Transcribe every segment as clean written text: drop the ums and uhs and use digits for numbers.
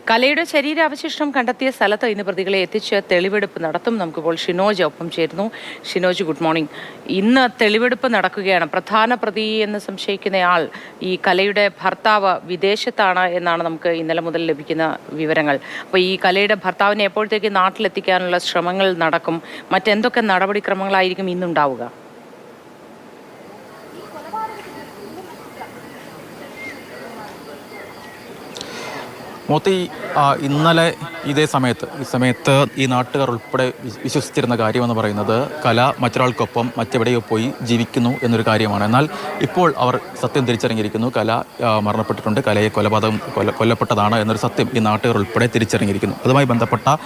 കലയുടെ ശരീരാവശിഷ്ടം കണ്ടെത്തിയ സ്ഥലത്ത് ഇന്ന് പ്രതികളെ എത്തിച്ച് തെളിവെടുപ്പ് നടത്തും. നമുക്കിപ്പോൾ ഷിനോജ് ഒപ്പം ചേരുന്നു. Shinoj, good morning. ഇന്ന് തെളിവെടുപ്പ് നടക്കുകയാണ്. പ്രധാന പ്രതി എന്ന് സംശയിക്കുന്നയാൾ ഈ കലയുടെ ഭർത്താവ് വിദേശത്താണ് എന്നാണ് നമുക്ക് ഇന്നലെ മുതൽ ലഭിക്കുന്ന വിവരങ്ങൾ. അപ്പോൾ ഈ കലയുടെ ഭർത്താവിനെ എപ്പോഴത്തേക്ക് നാട്ടിലെത്തിക്കാനുള്ള ശ്രമങ്ങൾ നടക്കും? മറ്റെന്തൊക്കെ നടപടിക്രമങ്ങളായിരിക്കും ഇന്നുണ്ടാവുക? മോത്തി, ഇന്നലെ ഈ സമയത്ത് ഈ നാട്ടുകാർ ഉൾപ്പെടെ വിശ്വസിച്ചിരുന്ന കാര്യമെന്ന് പറയുന്നത് കല മറ്റൊരാൾക്കൊപ്പം മറ്റെവിടെയോ പോയി ജീവിക്കുന്നു എന്നൊരു കാര്യമാണ്. എന്നാൽ ഇപ്പോൾ അവർ സത്യം തിരിച്ചറിഞ്ഞിരിക്കുന്നു. കല മരണപ്പെട്ടിട്ടുണ്ട്, കലയെ കൊല്ലപ്പെട്ടതാണ് എന്നൊരു സത്യം ഈ നാട്ടുകാർ ഉൾപ്പെടെ തിരിച്ചറിഞ്ഞിരിക്കുന്നു. അതുമായി ബന്ധപ്പെട്ട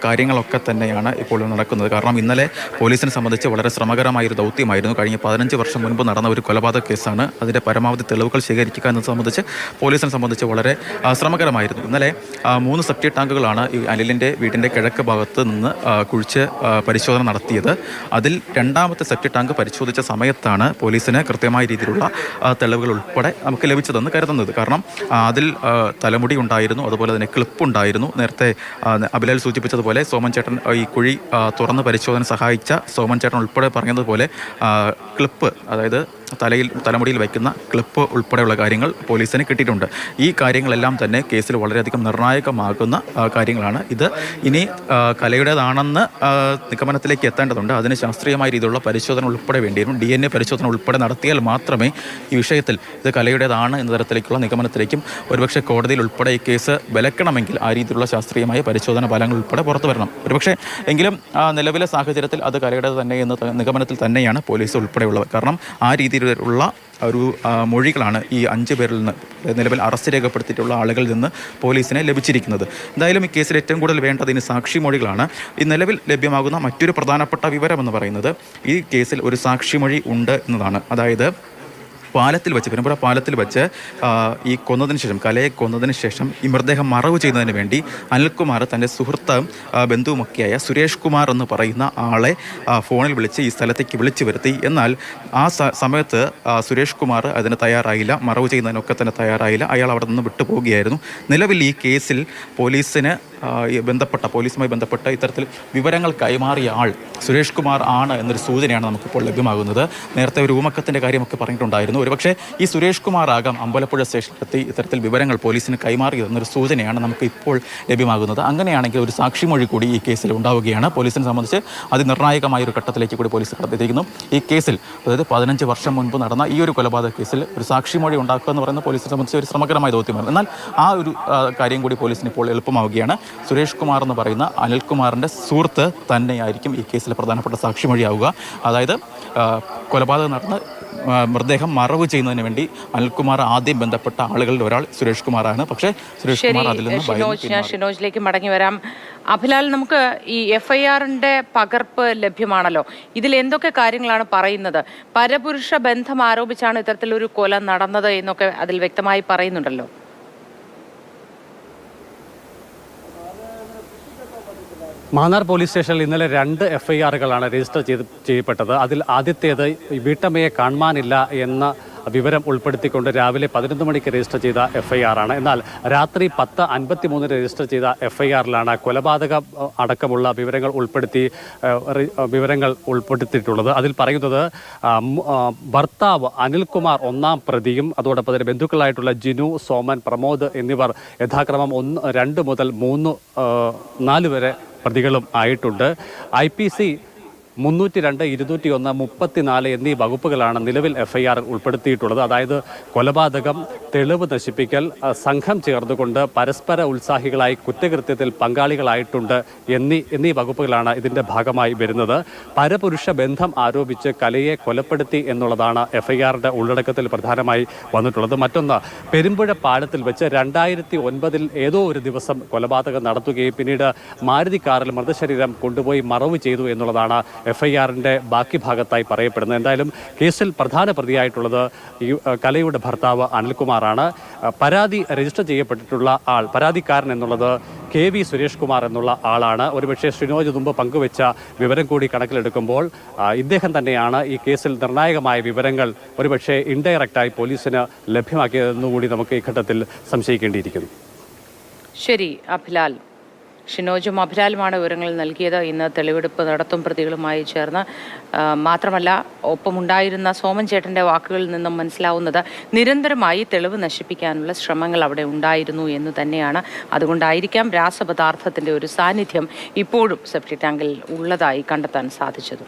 കാര്യങ്ങളൊക്കെ തന്നെയാണ് ഇപ്പോൾ നടക്കുന്നത്. കാരണം ഇന്നലെ പോലീസിനെ സംബന്ധിച്ച് വളരെ ശ്രമകരമായൊരു ദൗത്യമായിരുന്നു. കഴിഞ്ഞ 15 വർഷം മുൻപ് നടന്ന ഒരു കൊലപാതക കേസാണ്. അതിൻ്റെ പരമാവധി തെളിവുകൾ ശേഖരിക്കുക എന്നത് സംബന്ധിച്ച് പോലീസിനെ സംബന്ധിച്ച് വളരെ ശ്രമകരമായിരുന്നു. ഇന്നലെ 3 സെപ്റ്റി ടാങ്കുകളാണ് ഈ അനിലിൻ്റെ വീടിൻ്റെ കിഴക്ക് ഭാഗത്ത് നിന്ന് കുഴിച്ച് പരിശോധന നടത്തിയത്. അതിൽ രണ്ടാമത്തെ സെപ്റ്റി ടാങ്ക് പരിശോധിച്ച സമയത്താണ് പോലീസിന് കൃത്യമായ രീതിയിലുള്ള തെളിവുകൾ ഉൾപ്പെടെ നമുക്ക് ലഭിച്ചതെന്ന് കരുതുന്നത്. കാരണം അതിൽ തലമുടി ഉണ്ടായിരുന്നു, അതുപോലെ തന്നെ ക്ലിപ്പുണ്ടായിരുന്നു. നേരത്തെ അഭിലാൽ സൂചിപ്പിച്ചതുപോലെ സോമൻ ചേട്ടൻ ഈ കുഴി തുറന്ന് പരിശോധന സഹായിച്ച സോമൻ ചേട്ടൻ ഉൾപ്പെടെ പറഞ്ഞതുപോലെ ക്ലിപ്പ്, അതായത് തലമുടിയിൽ വയ്ക്കുന്ന ക്ലിപ്പ് ഉൾപ്പെടെയുള്ള കാര്യങ്ങൾ പോലീസിന് കിട്ടിയിട്ടുണ്ട്. ഈ കാര്യങ്ങളെല്ലാം തന്നെ കേസിൽ വളരെയധികം നിർണായകമാകുന്ന കാര്യങ്ങളാണ്. ഇത് ഇനി കലയുടേതാണെന്ന് നിഗമനത്തിലേക്ക് എത്തേണ്ടതുണ്ട്. അതിന് ശാസ്ത്രീയമായ രീതിയിലുള്ള പരിശോധന ഉൾപ്പെടെ വേണ്ടിയിരുന്നു. DNA പരിശോധന ഉൾപ്പെടെ നടത്തിയാൽ മാത്രമേ ഈ വിഷയത്തിൽ ഇത് കലയുടേതാണ് എന്ന തരത്തിലേക്കുള്ള നിഗമനത്തിലേക്കും ഒരുപക്ഷെ കോടതിയിൽ ഉൾപ്പെടെ ഈ കേസ് വിലക്കണമെങ്കിൽ ആ രീതിയിലുള്ള ശാസ്ത്രീയമായ പരിശോധന ഫലങ്ങൾ ഉൾപ്പെടെ പുറത്തു വരണം. ഒരുപക്ഷെ എങ്കിലും നിലവിലെ സാഹചര്യത്തിൽ അത് കലയുടേത് തന്നെ എന്ന നിഗമനത്തിൽ തന്നെയാണ് പോലീസ് ഉൾപ്പെടെയുള്ളവർ. കാരണം ആ രീതിയിലുള്ള ഒരു മൊഴികളാണ് ഈ 5 പേരിൽ നിന്ന് നിലവിൽ അറസ്റ്റ് രേഖപ്പെടുത്തിയിട്ടുള്ള ആളുകളിൽ നിന്ന് പോലീസിനെ ലഭിച്ചിരിക്കുന്നത്. എന്തായാലും ഈ കേസിൽ ഏറ്റവും കൂടുതൽ വേണ്ടത് ഇനി സാക്ഷിമൊഴികളാണ്. ഈ നിലവിൽ ലഭ്യമാകുന്ന മറ്റൊരു പ്രധാനപ്പെട്ട വിവരമെന്ന് പറയുന്നത് ഈ കേസിൽ ഒരു സാക്ഷിമൊഴി ഉണ്ട് എന്നതാണ്. അതായത് പെരുമ്പുഴ പാലത്തിൽ വെച്ച് ഈ കൊന്നതിന് ശേഷം, കലയെ കൊന്നതിന് ശേഷം ഈ മൃതദേഹം മറവ് ചെയ്യുന്നതിന് വേണ്ടി അനിൽകുമാർ തൻ്റെ സുഹൃത്തും ബന്ധുവുമൊക്കെയായ സുരേഷ് കുമാർ എന്ന് പറയുന്ന ആളെ ഫോണിൽ വിളിച്ച് ഈ സ്ഥലത്തേക്ക് വിളിച്ചു വരുത്തി. എന്നാൽ ആ സമയത്ത് സുരേഷ് കുമാർ അതിന് തയ്യാറായില്ല, മറവ് ചെയ്യുന്നതിനൊക്കെ തന്നെ തയ്യാറായില്ല. അയാൾ അവിടെ നിന്ന് വിട്ടുപോവുകയായിരുന്നു. നിലവിൽ ഈ കേസിൽ പോലീസുമായി ബന്ധപ്പെട്ട ഇത്തരത്തിൽ വിവരങ്ങൾ കൈമാറിയ ആൾ സുരേഷ് കുമാർ ആണ് എന്നൊരു സൂചനയാണ് നമുക്കിപ്പോൾ ലഭ്യമാകുന്നത്. നേരത്തെ ഒരു ഊമക്കത്തിൻ്റെ കാര്യമൊക്കെ പറഞ്ഞിട്ടുണ്ടായിരുന്നു. ഒരുപക്ഷെ ഈ സുരേഷ് കുമാർ ആകാം അമ്പലപ്പുഴ സ്റ്റേഷനിലെത്തി ഇത്തരത്തിൽ വിവരങ്ങൾ പോലീസിന് കൈമാറിയതെന്നൊരു സൂചനയാണ് നമുക്ക് ഇപ്പോൾ ലഭ്യമാകുന്നത്. അങ്ങനെയാണെങ്കിൽ ഒരു സാക്ഷിമൊഴി കൂടി ഈ കേസിൽ ഉണ്ടാവുകയാണ്. പോലീസിനെ സംബന്ധിച്ച് അതിനിർണായകമായ ഒരു ഘട്ടത്തിലേക്ക് കൂടി പോലീസ് കടത്തിയിരിക്കുന്നു. ഈ കേസിൽ, അതായത് 15 വർഷം മുൻപ് നടന്ന ഈ ഒരു കൊലപാതക കേസിൽ ഒരു സാക്ഷിമൊഴി ഉണ്ടാക്കുക എന്ന് പറയുന്ന പോലീസിനെ സംബന്ധിച്ച് ഒരു ശ്രമകരമായ ദൗത്യമാണ്. എന്നാൽ ആ ഒരു കാര്യം കൂടി പോലീസിന് ഇപ്പോൾ എളുപ്പമാവുകയാണ്. സുരേഷ് കുമാർ എന്ന് പറയുന്ന അനിൽകുമാറിൻ്റെ സുഹൃത്ത് തന്നെയായിരിക്കും ഈ കേസിലെ പ്രധാനപ്പെട്ട സാക്ഷിമൊഴിയാവുക. അതായത് കൊലപാതകം നടന്ന് മൃതദേഹം മറവ് ചെയ്യുന്നതിന് വേണ്ടി അനിൽകുമാർ ആദ്യം ബന്ധപ്പെട്ട ആളുകളിൽ ഒരാൾ സുരേഷ് കുമാറാണ്. പക്ഷേ സുരേഷ് കുമാർ അതിൽ നിന്ന് ഷിനോജിലേക്ക് മടങ്ങി വരാം. അഭിലാൽ, നമുക്ക് ഈ FIR-ന്റെ പകർപ്പ് ലഭ്യമാണല്ലോ. ഇതിൽ എന്തൊക്കെ കാര്യങ്ങളാണ് പറയുന്നത്? പരപുരുഷ ബന്ധം ആരോപിച്ചാണ് ഇത്തരത്തിലൊരു കൊല നടന്നത് എന്നൊക്കെ അതിൽ വ്യക്തമായി പറയുന്നുണ്ടല്ലോ. മാന്നാർ പോലീസ് സ്റ്റേഷനിൽ ഇന്നലെ 2 FIR-കളാണ് രജിസ്റ്റർ ചെയ്യപ്പെട്ടത്. അതിൽ ആദ്യത്തേത് വീട്ടമ്മയെ കാണുവാനില്ല എന്ന വിവരം ഉൾപ്പെടുത്തിക്കൊണ്ട് രാവിലെ 11 മണിക്ക് രജിസ്റ്റർ ചെയ്ത FIR-ആണ്. എന്നാൽ രാത്രി 10:53 രജിസ്റ്റർ ചെയ്ത FIR-ലാണ് കൊലപാതക അടക്കമുള്ള വിവരങ്ങൾ ഉൾപ്പെടുത്തിയിട്ടുള്ളത്. അതിൽ പറയുന്നത് ഭർത്താവ് അനിൽകുമാർ 1-ാം പ്രതിയും അതോടൊപ്പം തന്നെ ബന്ധുക്കളായിട്ടുള്ള ജിനു, സോമൻ, പ്രമോദ് എന്നിവർ യഥാക്രമം 2 മുതൽ 4 വരെ പ്രതികളും ആയിട്ടുണ്ട്. IPC 302, 201, 34 എന്നീ വകുപ്പുകളാണ് നിലവിൽ FIR ഉൾപ്പെടുത്തിയിട്ടുള്ളത്. അതായത് കൊലപാതകം, തെളിവ് നശിപ്പിക്കൽ, സംഘം ചേർന്നുകൊണ്ട് പരസ്പര ഉത്സാഹികളായി കുറ്റകൃത്യത്തിൽ പങ്കാളികളായിട്ടുണ്ട് എന്നീ വകുപ്പുകളാണ് ഇതിൻ്റെ ഭാഗമായി വരുന്നത്. പരപുരുഷ ബന്ധം ആരോപിച്ച് കലയെ കൊലപ്പെടുത്തി എന്നുള്ളതാണ് FIR-ന്റെ ഉള്ളടക്കത്തിൽ പ്രധാനമായി വന്നിട്ടുള്ളത്. മറ്റൊന്ന്, പെരുമ്പുഴ പാലത്തിൽ വെച്ച് 2009 ഏതോ ഒരു ദിവസം കൊലപാതകം നടത്തുകയും പിന്നീട് മാരുതി കാറിൽ മൃതശരീരം കൊണ്ടുപോയി മറവ് ചെയ്തു എന്നുള്ളതാണ് FIR-ന്റെ ബാക്കി ഭാഗത്തായി പറയപ്പെടുന്നത്. എന്തായാലും കേസിൽ പ്രധാന പ്രതിയായിട്ടുള്ളത് ഈ കലയുടെ ഭർത്താവ് അനിൽകുമാറാണ്. പരാതി രജിസ്റ്റർ ചെയ്യപ്പെട്ടിട്ടുള്ള ആൾ, പരാതിക്കാരൻ എന്നുള്ളത് KV സുരേഷ് കുമാർ എന്നുള്ള ആളാണ്. ഒരുപക്ഷെ ഷിനോജ് മുമ്പ് പങ്കുവെച്ച വിവരം കൂടി കണക്കിലെടുക്കുമ്പോൾ ഇദ്ദേഹം തന്നെയാണ് ഈ കേസിൽ നിർണായകമായ വിവരങ്ങൾ ഒരുപക്ഷെ ഇൻഡയറക്റ്റായി പോലീസിന് ലഭ്യമാക്കിയതെന്നുകൂടി നമുക്ക് ഈ ഘട്ടത്തിൽ സംശയിക്കേണ്ടിയിരിക്കുന്നു. ശരി അഭിലാൽ. ഷിനോജും അഭിലാലുമാണ് വിവരങ്ങൾ നൽകിയത്. ഇന്ന് തെളിവെടുപ്പ് നടത്തും പ്രതികളുമായി ചേർന്ന്. മാത്രമല്ല ഒപ്പമുണ്ടായിരുന്ന സോമൻ ചേട്ടൻ്റെ വാക്കുകളിൽ നിന്നും മനസ്സിലാവുന്നത് നിരന്തരമായി തെളിവ് നശിപ്പിക്കാനുള്ള ശ്രമങ്ങൾ അവിടെ ഉണ്ടായിരുന്നു എന്ന് തന്നെയാണ്. അതുകൊണ്ടായിരിക്കാം രാസപദാർത്ഥത്തിൻ്റെ ഒരു സാന്നിധ്യം ഇപ്പോഴും സെപ്റ്റി ടാങ്കിൽ ഉള്ളതായി കണ്ടെത്താൻ സാധിച്ചത്.